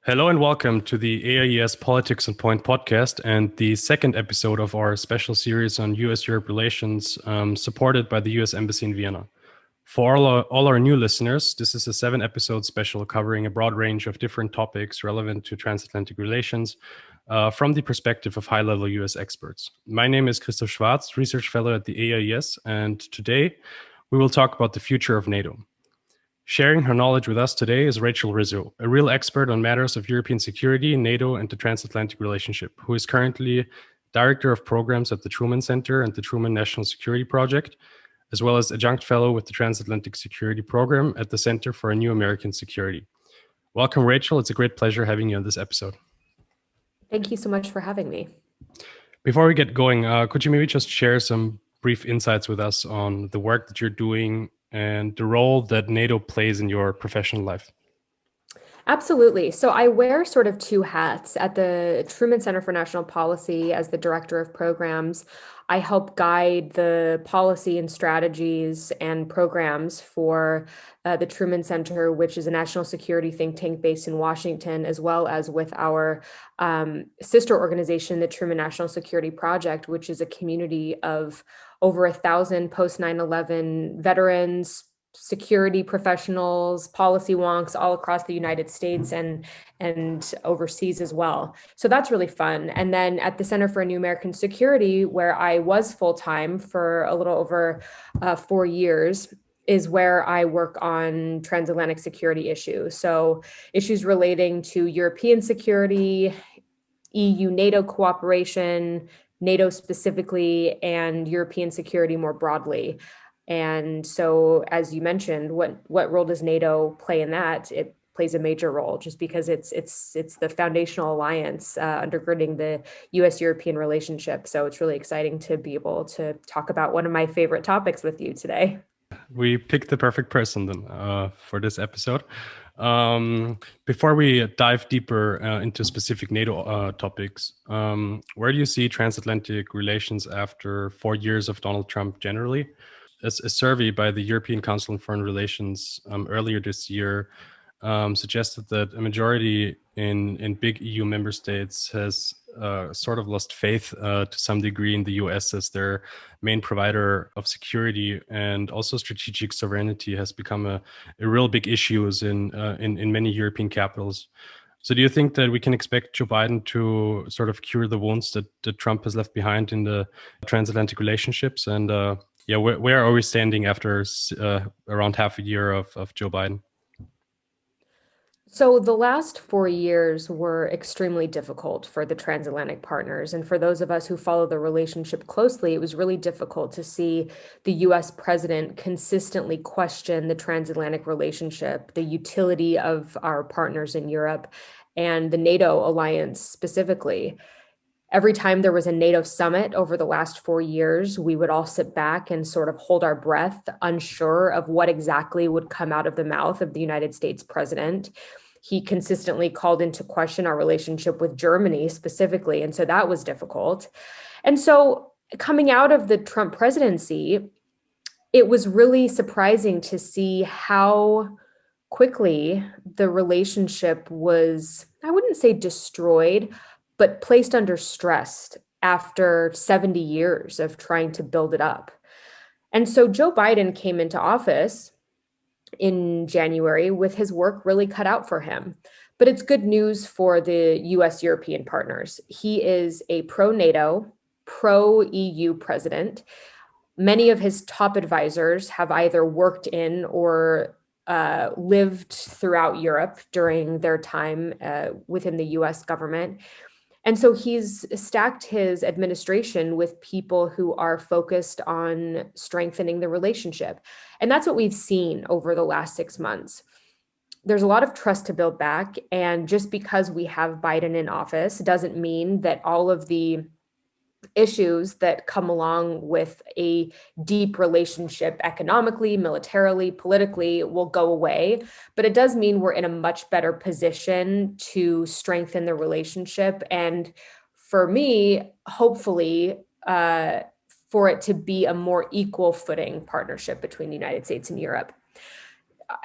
Hello and welcome to the AIES Politics and Point podcast and the second episode of our special series on US-Europe relations, supported by the US Embassy in Vienna. For all our new listeners, this is a 7-episode special covering a broad range of different topics relevant to transatlantic relations from the perspective of high-level US experts. My name is Christoph Schwarz, research fellow at the AIES, and today we will talk about the future of NATO. Sharing her knowledge with us today is Rachel Rizzo, a real expert on matters of European security, NATO, and the transatlantic relationship, who is currently Director of Programs at the Truman Center and the Truman National Security Project, as well as Adjunct Fellow with the Transatlantic Security Program at the Center for a New American Security. Welcome, Rachel. It's a great pleasure having you on this episode. Thank you so much for having me. Before we get going, could you maybe just share some brief insights with us on the work that you're doing and the role that NATO plays in your professional life? Absolutely. So I wear sort of two hats. At the Truman Center for National Policy as the director of programs, I help guide the policy and strategies and programs for the Truman Center, which is a national security think tank based in Washington, as well as with our sister organization, the Truman National Security Project, which is a community of over 1,000 post 9/11 veterans, security professionals, policy wonks all across the United States and overseas as well. So that's really fun. And then at the Center for a New American Security, where I was full-time for a little over 4 years, is where I work on transatlantic security issues. So issues relating to European security, EU-NATO cooperation, NATO specifically, and European security more broadly. And so, as you mentioned, what role does NATO play in that? It plays a major role, just because it's the foundational alliance undergirding the U.S.-European relationship. So it's really exciting to be able to talk about one of my favorite topics with you today. We picked the perfect person then for this episode. Before we dive deeper into specific NATO topics, where do you see transatlantic relations after 4 years of Donald Trump generally? A survey by the European Council on Foreign Relations earlier this year suggested that a majority in big EU member states has sort of lost faith to some degree in the US as their main provider of security, and also strategic sovereignty has become a real big issue in many European capitals. So do you think that we can expect Joe Biden to sort of cure the wounds that Trump has left behind in the transatlantic relationships? And where are we standing after around half a year of Joe Biden? So the last 4 years were extremely difficult for the transatlantic partners. And for those of us who follow the relationship closely, it was really difficult to see the US president consistently question the transatlantic relationship, the utility of our partners in Europe, and the NATO alliance specifically. Every time there was a NATO summit over the last 4 years, we would all sit back and sort of hold our breath, unsure of what exactly would come out of the mouth of the United States president. He consistently called into question our relationship with Germany specifically, and so that was difficult. And so coming out of the Trump presidency, it was really surprising to see how quickly the relationship was, I wouldn't say destroyed, but placed under stress after 70 years of trying to build it up. And so Joe Biden came into office in January with his work really cut out for him. But it's good news for the US European partners. He is a pro-NATO, pro-EU president. Many of his top advisors have either worked in or lived throughout Europe during their time within the US government. And so he's stacked his administration with people who are focused on strengthening the relationship. And that's what we've seen over the last 6 months. There's a lot of trust to build back. And just because we have Biden in office doesn't mean that all of the issues that come along with a deep relationship economically, militarily, politically will go away. But it does mean we're in a much better position to strengthen the relationship. And for me, hopefully, for it to be a more equal footing partnership between the United States and Europe.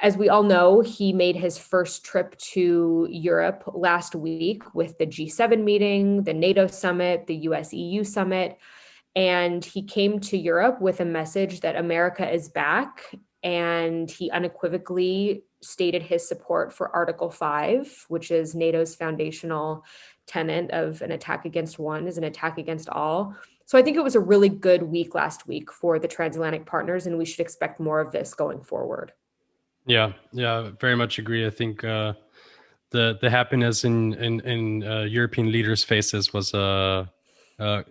as we all know, he made his first trip to Europe last week with the G7 meeting, the NATO summit, the US-EU summit. And he came to Europe with a message that America is back. And he unequivocally stated his support for Article 5, which is NATO's foundational tenet of an attack against one is an attack against all. So I think it was a really good week last week for the transatlantic partners, and we should expect more of this going forward. Yeah, very much agree. I think the happiness in European leaders' faces was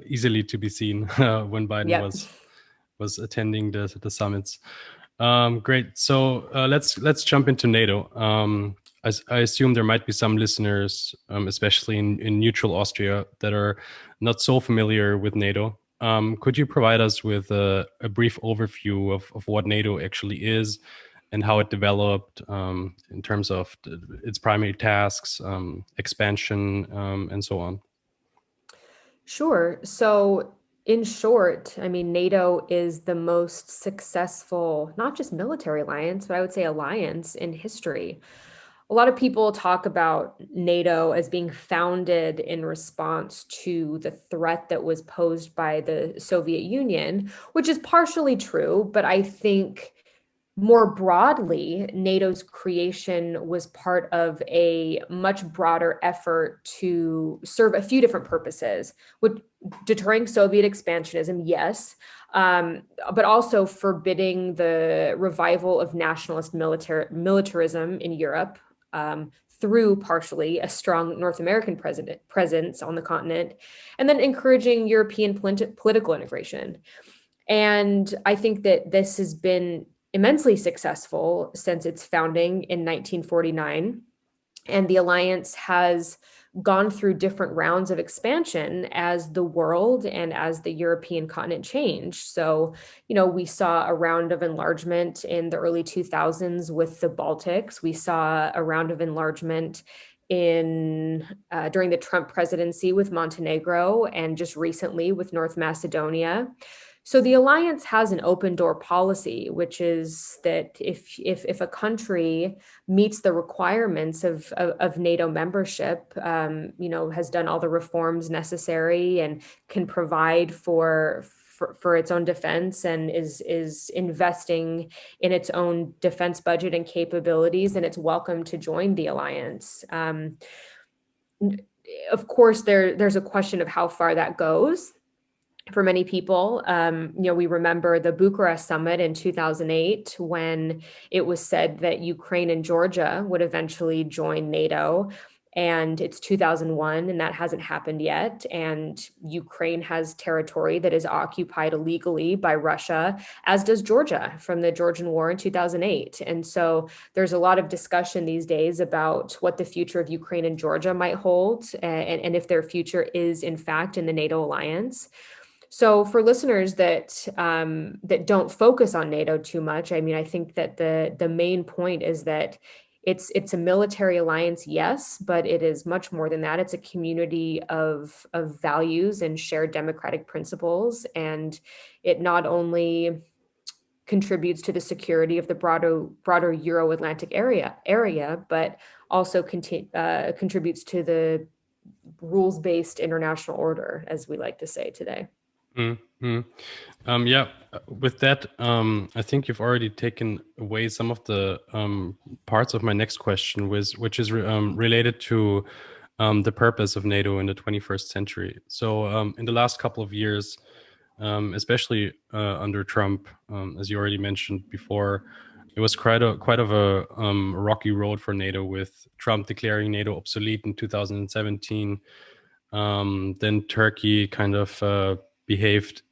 easily to be seen when Biden Yep. was attending the summits. Great. So let's jump into NATO. I assume there might be some listeners, especially in neutral Austria, that are not so familiar with NATO. Could you provide us with a brief overview of what NATO actually is and how it developed in terms of its primary tasks, expansion, and so on? Sure. So, in short, I mean, NATO is the most successful, not just military alliance, but I would say alliance in history. A lot of people talk about NATO as being founded in response to the threat that was posed by the Soviet Union, which is partially true, but I think more broadly, NATO's creation was part of a much broader effort to serve a few different purposes, with deterring Soviet expansionism, yes, but also forbidding the revival of nationalist militarism in Europe, through partially a strong North American presence on the continent, and then encouraging European political integration. And I think that this has been immensely successful since its founding in 1949. And the alliance has gone through different rounds of expansion as the world and as the European continent changed. So, we saw a round of enlargement in the early 2000s with the Baltics. We saw a round of enlargement in during the Trump presidency with Montenegro, and just recently with North Macedonia. So the alliance has an open door policy, which is that if a country meets the requirements of NATO membership, has done all the reforms necessary and can provide for its own defense and is investing in its own defense budget and capabilities, then it's welcome to join the alliance. Of course, there's a question of how far that goes. For many people, we remember the Bucharest summit in 2008 when it was said that Ukraine and Georgia would eventually join NATO. And it's 2001, and that hasn't happened yet. And Ukraine has territory that is occupied illegally by Russia, as does Georgia from the Georgian War in 2008. And so there's a lot of discussion these days about what the future of Ukraine and Georgia might hold, and if their future is, in fact, in the NATO alliance. So for listeners that don't focus on NATO too much, I mean, I think that the main point is that it's a military alliance, yes, but it is much more than that. It's a community of values and shared democratic principles, and it not only contributes to the security of the broader Euro-Atlantic area, but also contributes to the rules-based international order, as we like to say today. Mm-hmm. With that, I think you've already taken away some of the parts of my next question, which is related to the purpose of NATO in the 21st century. So in the last couple of years, especially under Trump, as you already mentioned before, it was quite of a rocky road for NATO, with Trump declaring NATO obsolete in 2017. Then Turkey kind of behaved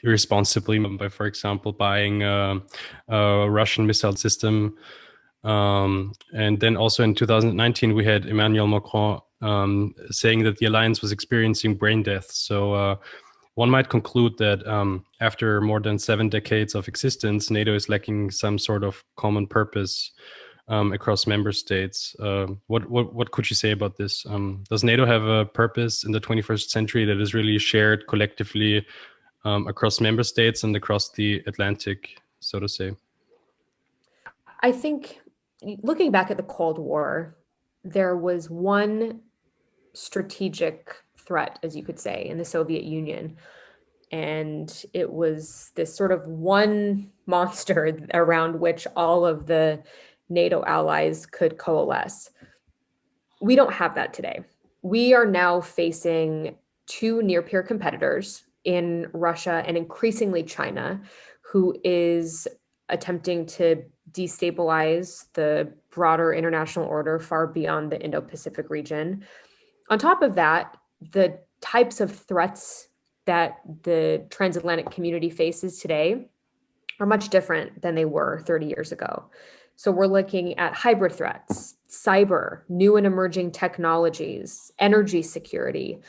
irresponsibly by, for example, buying a Russian missile system. And then also in 2019, we had Emmanuel Macron saying that the alliance was experiencing brain death. So one might conclude that after more than 7 decades of existence, NATO is lacking some sort of common purpose across member states. What could you say about this? Does NATO have a purpose in the 21st century that is really shared collectively across member states and across the Atlantic, so to say? I think looking back at the Cold War, there was one strategic threat, as you could say, in the Soviet Union. And it was this sort of one monster around which all of the NATO allies could coalesce. We don't have that today. We are now facing two near-peer competitors in Russia and increasingly China, who is attempting to destabilize the broader international order far beyond the Indo-Pacific region. On top of that, the types of threats that the transatlantic community faces today are much different than they were 30 years ago. So we're looking at hybrid threats, cyber, new and emerging technologies, energy security,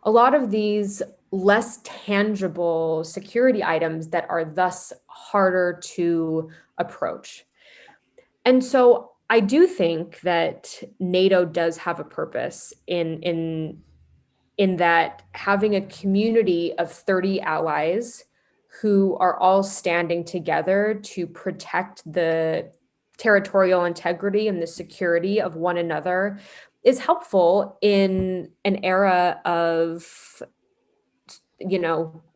a lot of these less tangible security items that are thus harder to approach. And so I do think that NATO does have a purpose in that having a community of 30 allies who are all standing together to protect the territorial integrity and the security of one another is helpful in an era of,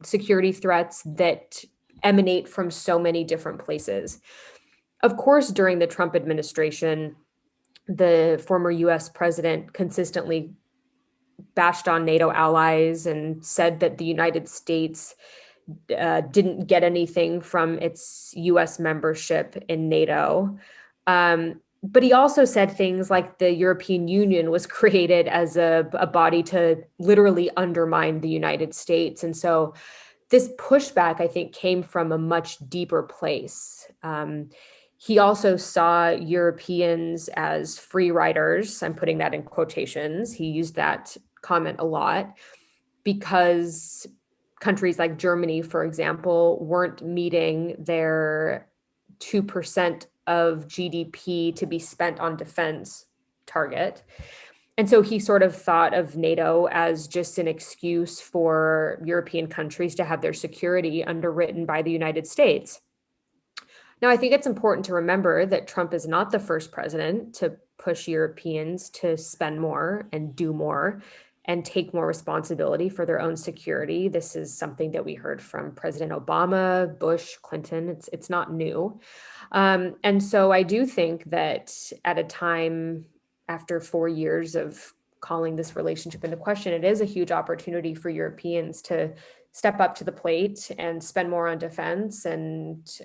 security threats that emanate from so many different places. Of course, during the Trump administration, the former US president consistently bashed on NATO allies and said that the United States didn't get anything from its US membership in NATO. But he also said things like the European Union was created as a body to literally undermine the United States. And so this pushback, I think, came from a much deeper place. He also saw Europeans as free riders. I'm putting that in quotations. He used that comment a lot because countries like Germany, for example, weren't meeting their 2% of GDP to be spent on defense target. And so he sort of thought of NATO as just an excuse for European countries to have their security underwritten by the United States. Now, I think it's important to remember that Trump is not the first president to push Europeans to spend more and do more and take more responsibility for their own security. This is something that we heard from President Obama, Bush, Clinton. It's not new. And so I do think that at a time after 4 years of calling this relationship into question, it is a huge opportunity for Europeans to step up to the plate and spend more on defense and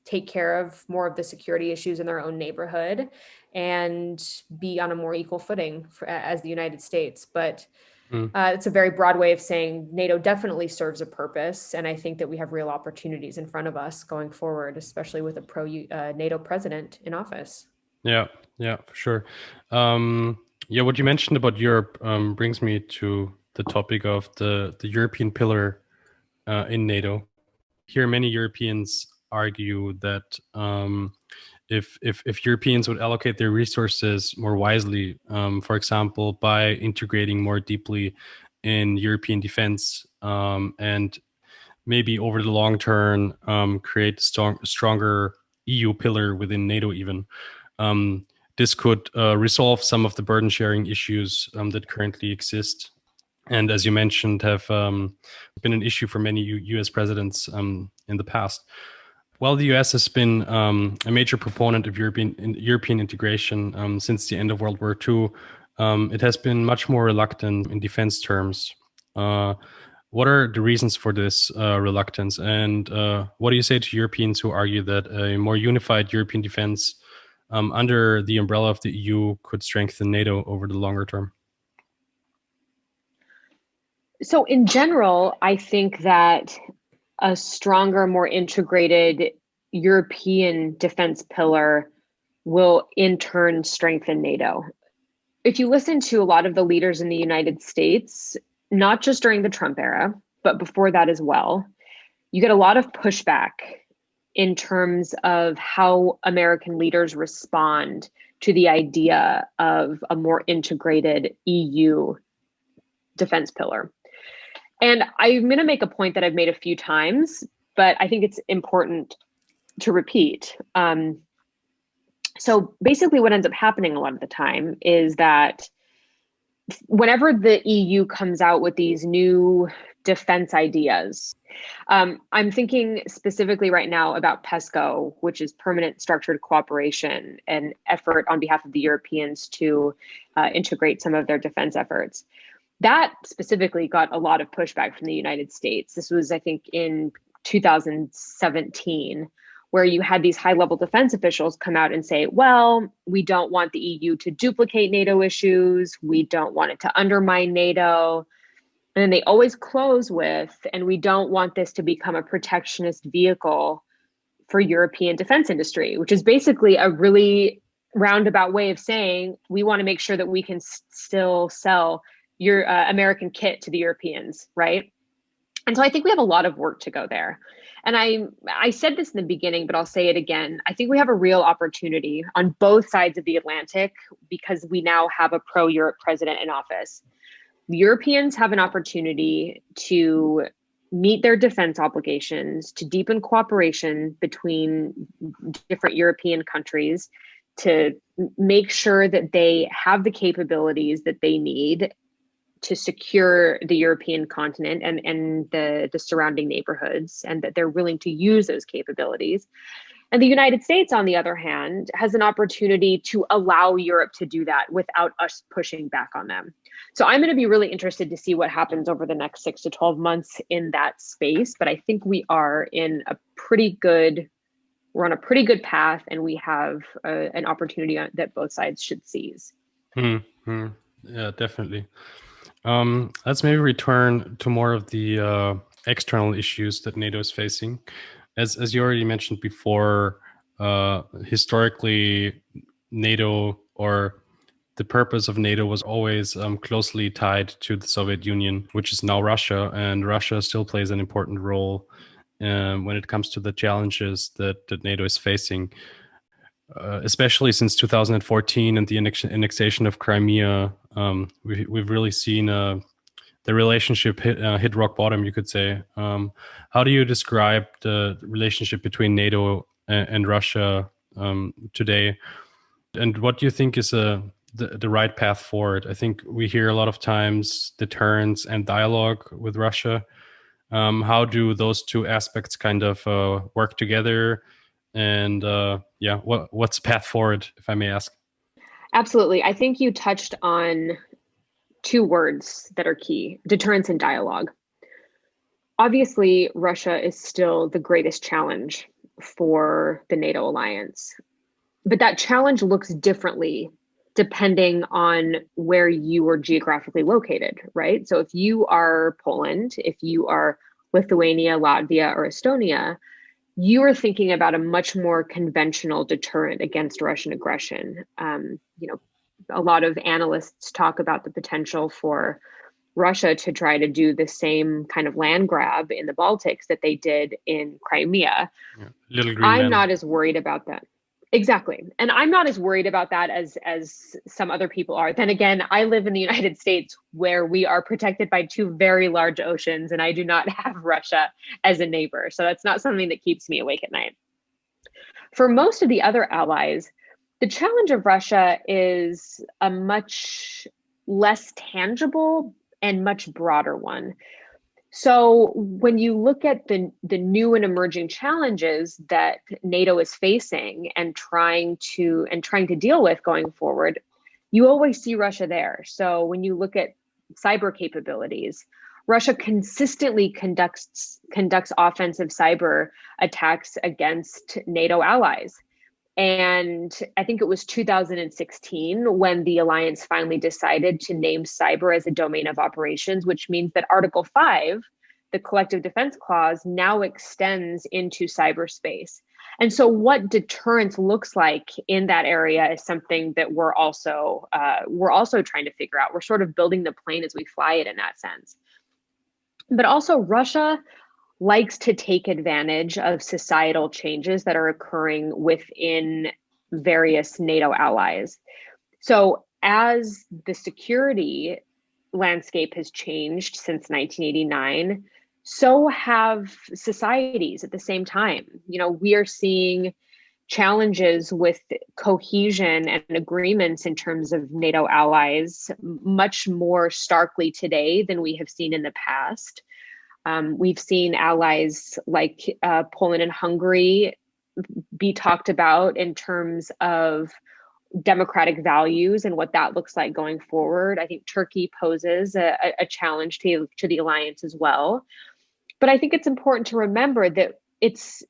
take care of more of the security issues in their own neighborhood and be on a more equal footing as the United States. But it's a very broad way of saying NATO definitely serves a purpose. And I think that we have real opportunities in front of us going forward, especially with a pro-NATO president in office. Yeah, for sure. What you mentioned about Europe brings me to the topic of the European pillar in NATO. Here, many Europeans argue that if Europeans would allocate their resources more wisely, for example, by integrating more deeply in European defense and maybe over the long term create stronger EU pillar within NATO even, this could resolve some of the burden sharing issues that currently exist. And as you mentioned, have been an issue for many US presidents in the past. While the US has been a major proponent of European integration since the end of World War II, it has been much more reluctant in defense terms. What are the reasons for this reluctance? And what do you say to Europeans who argue that a more unified European defense under the umbrella of the EU could strengthen NATO over the longer term? So in general, I think that a stronger, more integrated European defense pillar will in turn strengthen NATO. If you listen to a lot of the leaders in the United States, not just during the Trump era, but before that as well, you get a lot of pushback in terms of how American leaders respond to the idea of a more integrated EU defense pillar. And I'm going to make a point that I've made a few times, but I think it's important to repeat. So basically what ends up happening a lot of the time is that whenever the EU comes out with these new defense ideas, I'm thinking specifically right now about PESCO, which is Permanent Structured Cooperation, an effort on behalf of the Europeans to integrate some of their defense efforts. That specifically got a lot of pushback from the United States. This was, I think, in 2017, where you had these high-level defense officials come out and say, well, we don't want the EU to duplicate NATO issues. We don't want it to undermine NATO. And then they always close with, and we don't want this to become a protectionist vehicle for European defense industry, which is basically a really roundabout way of saying we want to make sure that we can still sell your American kit to the Europeans, right? And so I think we have a lot of work to go there. And I said this in the beginning, but I'll say it again. I think we have a real opportunity on both sides of the Atlantic because we now have a pro-Europe president in office. The Europeans have an opportunity to meet their defense obligations, to deepen cooperation between different European countries, to make sure that they have the capabilities that they need to secure the European continent and the surrounding neighborhoods, and that they're willing to use those capabilities. And the United States, on the other hand, has an opportunity to allow Europe to do that without us pushing back on them. So I'm going to be really interested to see what happens over the next 6 to 12 months in that space. But I think we are we're on a pretty good path, and we have an opportunity that both sides should seize. Yeah, definitely. Let's maybe return to more of the external issues that NATO is facing. As you already mentioned before, historically, NATO, or the purpose of NATO, was always closely tied to the Soviet Union, which is now Russia, and Russia still plays an important role when it comes to the challenges that NATO is facing. Especially since 2014 and the annexation of Crimea, we've really seen the relationship hit rock bottom, you could say. How do you describe the relationship between NATO and Russia today? And what do you think is the right path forward? I think we hear a lot of times deterrence and dialogue with Russia. How do those two aspects kind of work together? And what's the path forward, if I may ask? Absolutely. I think you touched on two words that are key: deterrence and dialogue. Obviously, Russia is still the greatest challenge for the NATO alliance, but that challenge looks differently depending on where you are geographically located, right? So if you are Poland, if you are Lithuania, Latvia, or Estonia, you are thinking about a much more conventional deterrent against Russian aggression. A lot of analysts talk about the potential for Russia to try to do the same kind of land grab in the Baltics that they did in Crimea. Yeah. Little green I'm man. not as worried about that. Exactly. And I'm not as worried about that as some other people are. Then again, I live in the United States, where we are protected by two very large oceans, and I do not have Russia as a neighbor. So that's not something that keeps me awake at night. For most of the other allies, the challenge of Russia is a much less tangible and much broader one. So when you look at the new and emerging challenges that NATO is facing and trying to deal with going forward, you always see Russia there. So when you look at cyber capabilities, Russia consistently conducts offensive cyber attacks against NATO allies. And I think it was 2016 when the alliance finally decided to name cyber as a domain of operations, which means that Article 5, the collective defense clause, now extends into cyberspace. And so what deterrence looks like in that area is something that we're also trying to figure out. We're sort of building the plane as we fly it in that sense. But also Russia likes to take advantage of societal changes that are occurring within various NATO allies. So as the security landscape has changed since 1989, so have societies at the same time. We are seeing challenges with cohesion and agreements in terms of NATO allies much more starkly today than we have seen in the past. We've seen allies like Poland and Hungary be talked about in terms of democratic values and what that looks like going forward. I think Turkey poses a challenge to the alliance as well. But I think it's important to remember that it's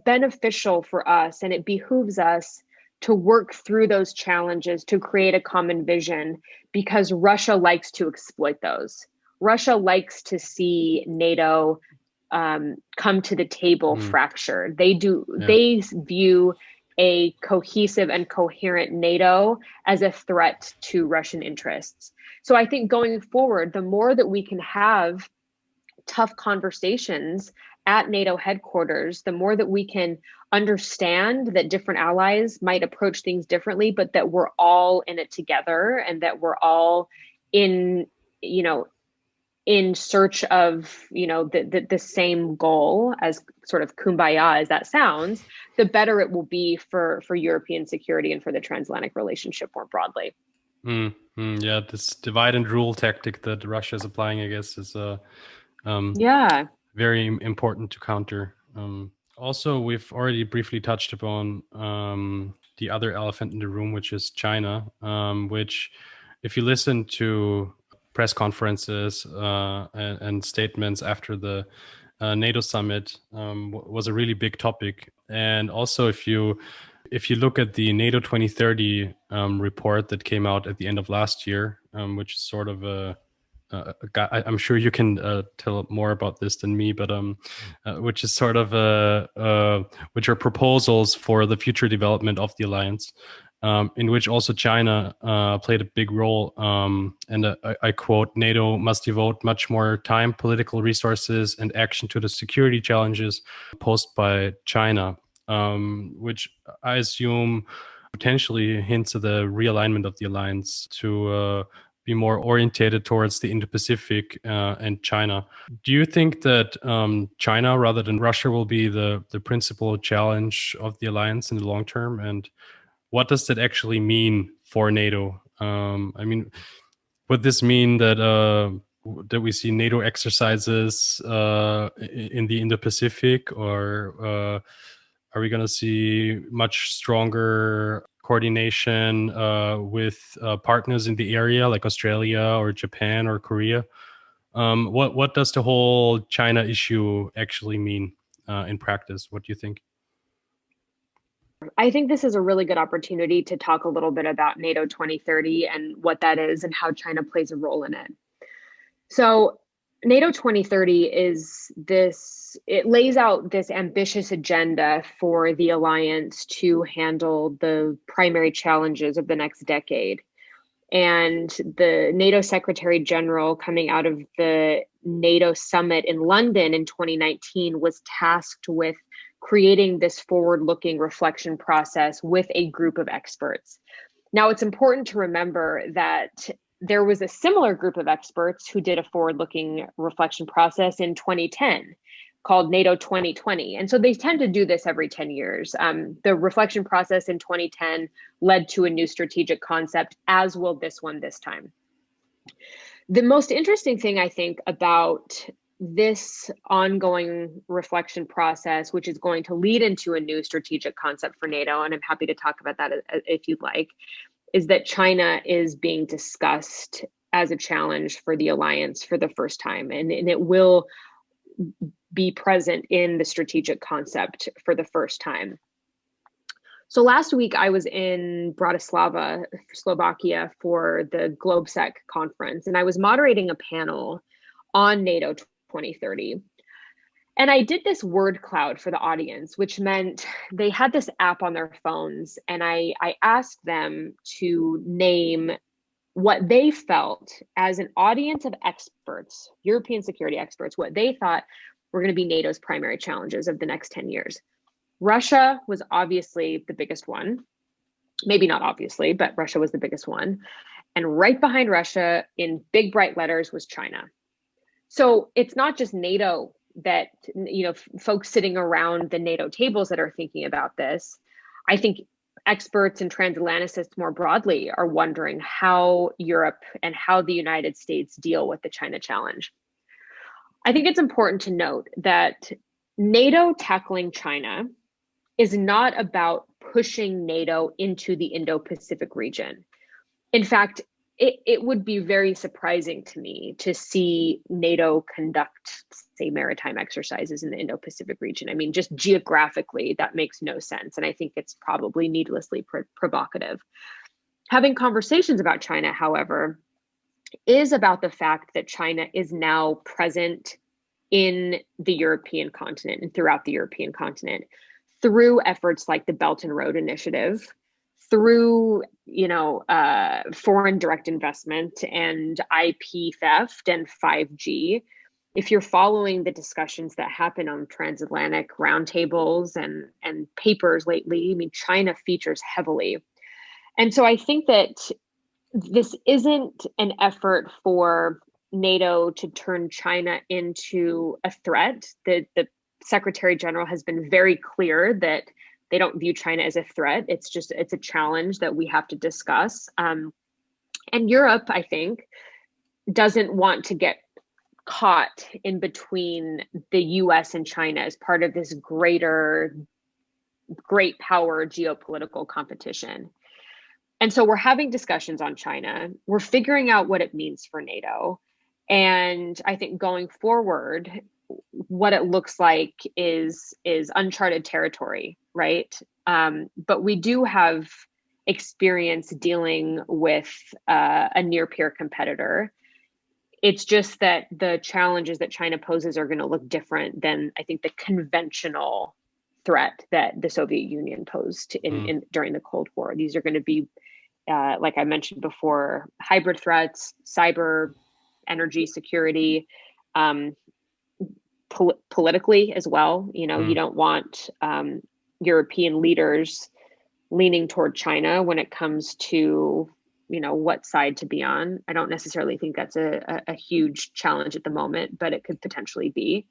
beneficial for us, and it behooves us to work through those challenges to create a common vision, because Russia likes to exploit those. Russia likes to see NATO come to the table fractured. They view a cohesive and coherent NATO as a threat to Russian interests. So I think going forward, the more that we can have tough conversations at NATO headquarters, the more that we can understand that different allies might approach things differently, but that we're all in it together, and that we're all in search of, the same goal, as sort of kumbaya as that sounds, the better it will be for European security and for the transatlantic relationship more broadly. Yeah, this divide and rule tactic that Russia is applying, I guess, is very important to counter. Also, we've already briefly touched upon the other elephant in the room, which is China, which, if you listen to press conferences and statements after the NATO summit, was a really big topic. And also, if you look at the NATO 2030 report that came out at the end of last year, which is sort of I'm sure you can tell more about this than me, but which is sort of which are proposals for the future development of the alliance, in which also China played a big role. And I quote, "NATO must devote much more time, political resources, and action to the security challenges posed by China," which I assume potentially hints at the realignment of the alliance to be more orientated towards the Indo-Pacific and China. Do you think that China, rather than Russia, will be the principal challenge of the alliance in the long term? And what does that actually mean for NATO? I mean, would this mean that we see NATO exercises in the Indo-Pacific, or are we going to see much stronger coordination with partners in the area like Australia or Japan or Korea? What does the whole China issue actually mean in practice? What do you think? I think this is a really good opportunity to talk a little bit about NATO 2030 and what that is and how China plays a role in it. So NATO 2030 it lays out this ambitious agenda for the alliance to handle the primary challenges of the next decade. And the NATO Secretary General, coming out of the NATO summit in London in 2019, was tasked with creating this forward-looking reflection process with a group of experts. Now, it's important to remember that there was a similar group of experts who did a forward-looking reflection process in 2010 called NATO 2020. And so they tend to do this every 10 years. The reflection process in 2010 led to a new strategic concept, as will this one this time. The most interesting thing, I think, about this ongoing reflection process, which is going to lead into a new strategic concept for NATO, and I'm happy to talk about that if you'd like, is that China is being discussed as a challenge for the alliance for the first time, and it will be present in the strategic concept for the first time. So last week I was in Bratislava, Slovakia, for the GlobeSec conference, and I was moderating a panel on NATO 2030. And I did this word cloud for the audience, which meant they had this app on their phones, and I asked them to name what they felt as an audience of experts, European security experts, what they thought were going to be NATO's primary challenges of the next 10 years. Russia was obviously the biggest one. Maybe not obviously, but Russia was the biggest one. And right behind Russia, in big bright letters, was China. So it's not just NATO that, folks sitting around the NATO tables that are thinking about this. I think experts and transatlanticists more broadly are wondering how Europe and how the United States deal with the China challenge. I think it's important to note that NATO tackling China is not about pushing NATO into the Indo-Pacific region. In fact, it would be very surprising to me to see NATO conduct, say, maritime exercises in the Indo-Pacific region. I mean, just geographically, that makes no sense. And I think it's probably needlessly provocative. Having conversations about China, however, is about the fact that China is now present in the European continent and throughout the European continent through efforts like the Belt and Road Initiative, through foreign direct investment and IP theft and 5G. If you're following the discussions that happen on transatlantic roundtables and papers lately, I mean, China features heavily. And so I think that this isn't an effort for NATO to turn China into a threat. The Secretary General has been very clear that they don't view China as a threat. It's a challenge that we have to discuss. And Europe, I think, doesn't want to get caught in between the US and China as part of this great power geopolitical competition. And so we're having discussions on China. We're figuring out what it means for NATO. And I think going forward, what it looks like is uncharted territory, right? But we do have experience dealing with a near peer competitor. It's just that the challenges that China poses are going to look different than, I think, the conventional threat that the Soviet Union posed during the Cold War. These are going to be, like I mentioned before, hybrid threats, cyber, energy security, politically as well. You don't want European leaders leaning toward China when it comes to, what side to be on. I don't necessarily think that's a huge challenge at the moment, but it could potentially be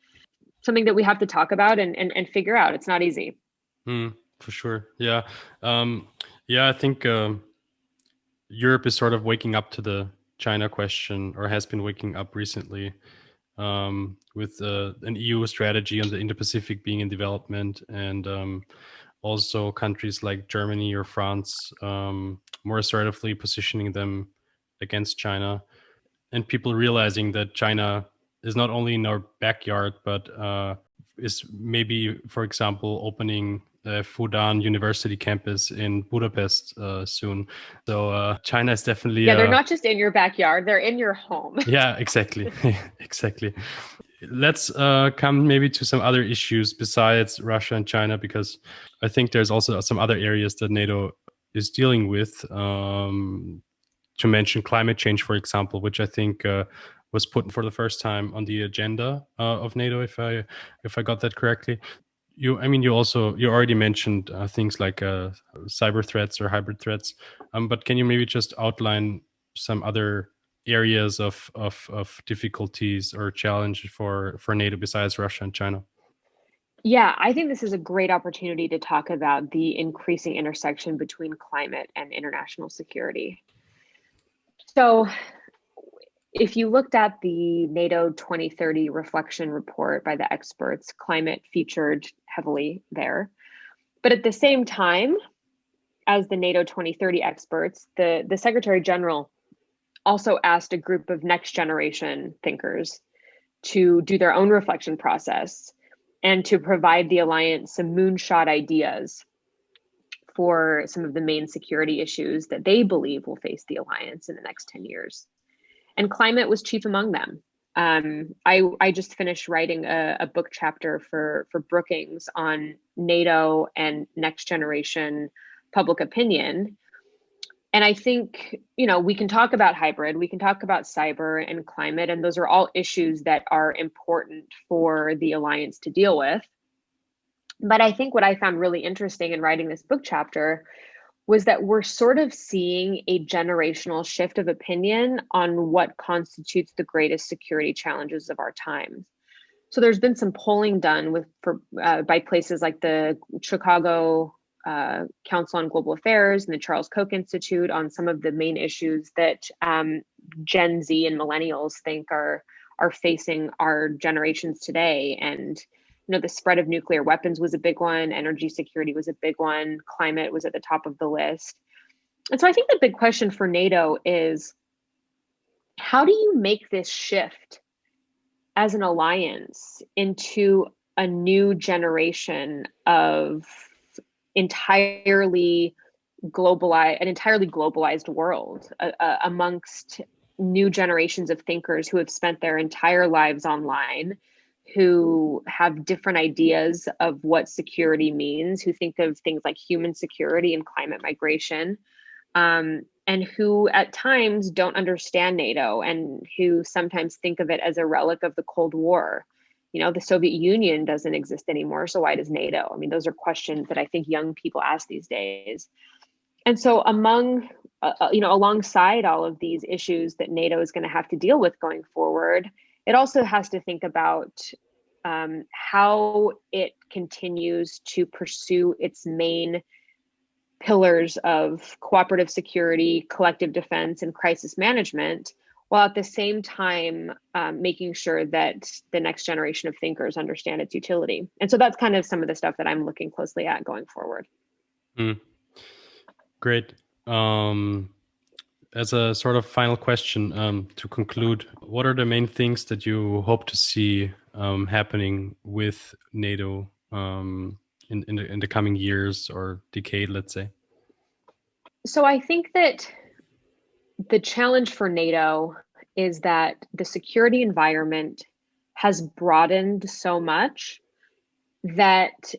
something that we have to talk about and figure out. It's not easy. For sure. Yeah. I think Europe is sort of waking up to the China question, or has been waking up recently, with an EU strategy on the Indo-Pacific being in development, and also countries like Germany or France more assertively positioning them against China, and people realizing that China is not only in our backyard, but is maybe, for example, opening the Fudan University campus in Budapest soon. So China is definitely... Yeah, they're not just in your backyard, they're in your home. Yeah, exactly. Exactly. Let's come maybe to some other issues besides Russia and China, because I think there's also some other areas that NATO is dealing with. To mention climate change, for example, which I think was put for the first time on the agenda of NATO, if I got that correctly. You already mentioned things like cyber threats or hybrid threats, but can you maybe just outline some other areas of difficulties or challenge for NATO besides Russia and China? Yeah, I think this is a great opportunity to talk about the increasing intersection between climate and international security. So if you looked at the NATO 2030 reflection report by the experts, climate featured heavily there. But at the same time, as the NATO 2030 experts, the Secretary General also asked a group of next generation thinkers to do their own reflection process and to provide the alliance some moonshot ideas for some of the main security issues that they believe will face the alliance in the next 10 years. And climate was chief among them. I just finished writing a book chapter for Brookings on NATO and next generation public opinion. And I think, we can talk about hybrid, we can talk about cyber and climate, and those are all issues that are important for the alliance to deal with. But I think what I found really interesting in writing this book chapter was that we're sort of seeing a generational shift of opinion on what constitutes the greatest security challenges of our times. So there's been some polling done by places like the Chicago Council on Global Affairs and the Charles Koch Institute on some of the main issues that Gen Z and millennials think are facing our generations today. And the spread of nuclear weapons was a big one. Energy security was a big one. Climate was at the top of the list. And so I think the big question for NATO is, how do you make this shift as an alliance into a new generation of an entirely globalized world amongst new generations of thinkers who have spent their entire lives online, who have different ideas of what security means, who think of things like human security and climate migration, and who at times don't understand NATO and who sometimes think of it as a relic of the Cold War. The Soviet Union doesn't exist anymore, so why does NATO? I mean, those are questions that I think young people ask these days. And so alongside all of these issues that NATO is going to have to deal with going forward, it also has to think about how it continues to pursue its main pillars of cooperative security, collective defense, and crisis management, while at the same time making sure that the next generation of thinkers understand its utility. And so that's kind of some of the stuff that I'm looking closely at going forward. Great. As a sort of final question to conclude, what are the main things that you hope to see happening with NATO in the coming years or decade, let's say? So I think that the challenge for NATO is that the security environment has broadened so much that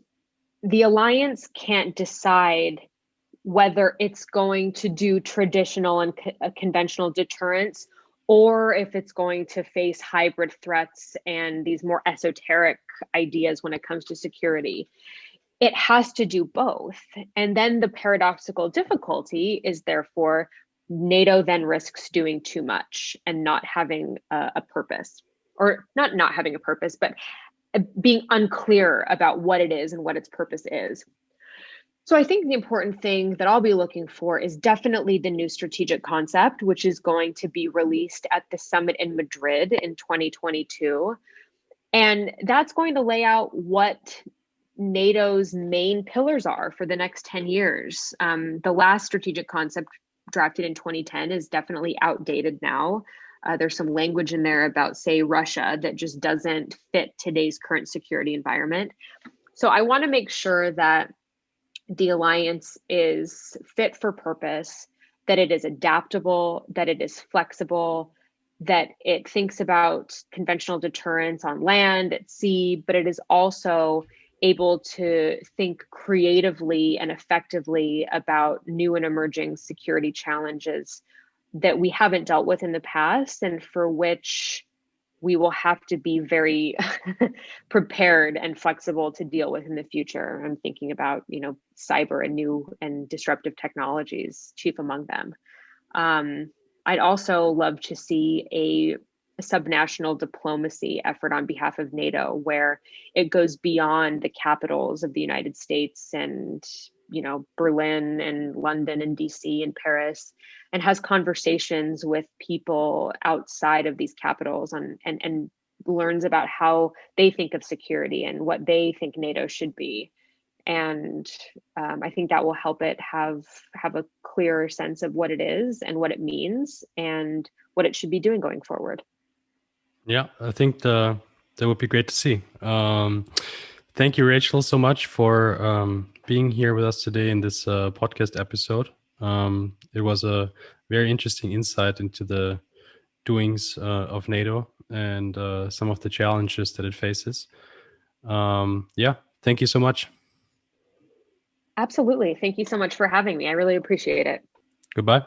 the alliance can't decide whether it's going to do traditional and conventional deterrence, or if it's going to face hybrid threats and these more esoteric ideas when it comes to security. It has to do both. And then the paradoxical difficulty is therefore NATO then risks doing too much and not having a purpose, or not having a purpose, but being unclear about what it is and what its purpose is. So I think the important thing that I'll be looking for is definitely the new strategic concept, which is going to be released at the summit in Madrid in 2022. And that's going to lay out what NATO's main pillars are for the next 10 years. The last strategic concept drafted in 2010 is definitely outdated now. There's some language in there about, say, Russia that just doesn't fit today's current security environment. So I want to make sure that the alliance is fit for purpose, that it is adaptable, that it is flexible, that it thinks about conventional deterrence on land, at sea, but it is also able to think creatively and effectively about new and emerging security challenges that we haven't dealt with in the past and for which we will have to be very prepared and flexible to deal with in the future. I'm thinking about, cyber and new and disruptive technologies, chief among them. I'd also love to see a subnational diplomacy effort on behalf of NATO, where it goes beyond the capitals of the United States and, Berlin and London and DC and Paris, and has conversations with people outside of these capitals and learns about how they think of security and what they think NATO should be. And I think that will help it have a clearer sense of what it is and what it means and what it should be doing going forward. Yeah, I think that would be great to see. Thank you, Rachel, so much for being here with us today in this podcast episode. It was a very interesting insight into the doings of NATO and some of the challenges that it faces. Thank you so much. Absolutely. Thank you so much for having me. I really appreciate it. Goodbye.